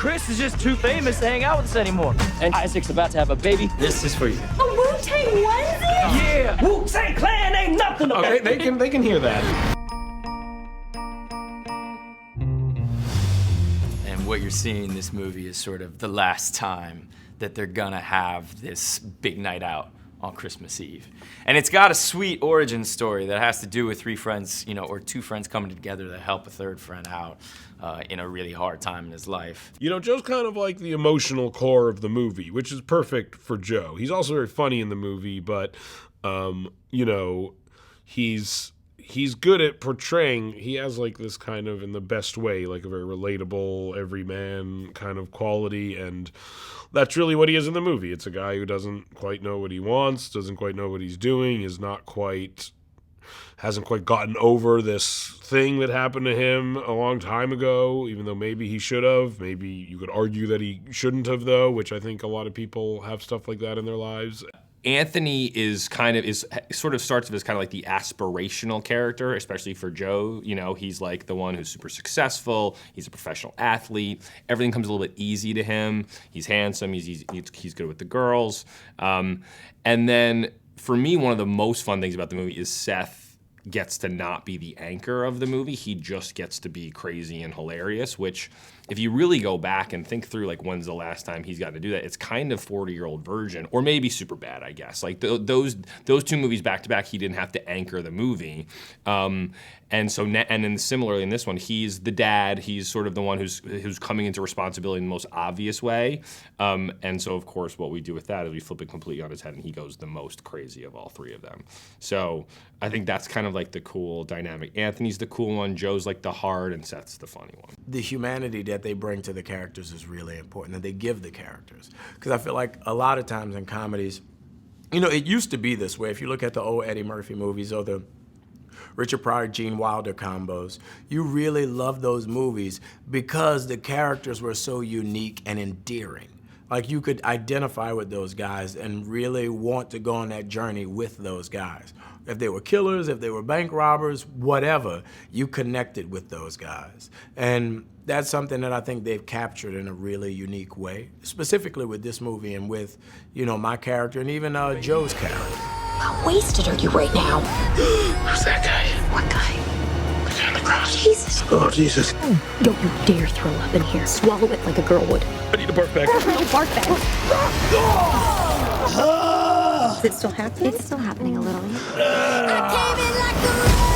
Chris is just too famous to hang out with us anymore. And Isaac's about to have a baby. This is for you. A Wu-Tang onesie? Yeah, Wu-Tang Clan ain't nothing to Okay, they can hear that. And what you're seeing in this movie is sort of the last time that they're gonna have this big night out on Christmas Eve. And it's got a sweet origin story that has to do with three friends, you know, or two friends coming together to help a third friend out in a really hard time in his life. You know, Joe's kind of like the emotional core of the movie, which is perfect for Joe. He's also very funny in the movie, but, you know, he's good at portraying, he has like this kind of, in the best way, like a very relatable, everyman kind of quality, and that's really what he is in the movie. It's a guy who doesn't quite know what he wants, doesn't quite know what he's doing, hasn't quite gotten over this thing that happened to him a long time ago, even though maybe he should have. Maybe you could argue that he shouldn't have, though, which I think a lot of people have stuff like that in their lives. Anthony sort of starts as kind of like the aspirational character, especially for Joe. You know, he's like the one who's super successful. He's a professional athlete. Everything comes a little bit easy to him. He's handsome. He's good with the girls. And then for me, one of the most fun things about the movie is Seth gets to not be the anchor of the movie. He just gets to be crazy and hilarious, which if you really go back and think through, like, when's the last time he's gotten to do that, it's kind of 40-year-old version, or maybe Superbad, I guess. Like, those two movies back-to-back, he didn't have to anchor the movie. And then similarly in this one, he's the dad. He's sort of the one who's coming into responsibility in the most obvious way. And so, of course, what we do with that is we flip it completely on his head, and he goes the most crazy of all three of them. So I think that's kind of like the cool dynamic. Anthony's the cool one, Joe's like the hard, and Seth's the funny one. The humanity that they bring to the characters is really important, that they give the characters. Because I feel like a lot of times in comedies, you know, it used to be this way. If you look at the old Eddie Murphy movies or the Richard Pryor, Gene Wilder combos, you really love those movies because the characters were so unique and endearing. Like, you could identify with those guys and really want to go on that journey with those guys. If they were killers, if they were bank robbers, whatever, you connected with those guys. And that's something that I think they've captured in a really unique way, specifically with this movie and with, you know, my character and even Joe's character. How wasted are you right now? Who's that guy? What guy? The guy on the cross. Jesus. Oh, Jesus. Don't you dare throw up in here. Swallow it like a girl would. I need a barf bag. No barf bag. Is it still happening? It's still happening a little. I came in like a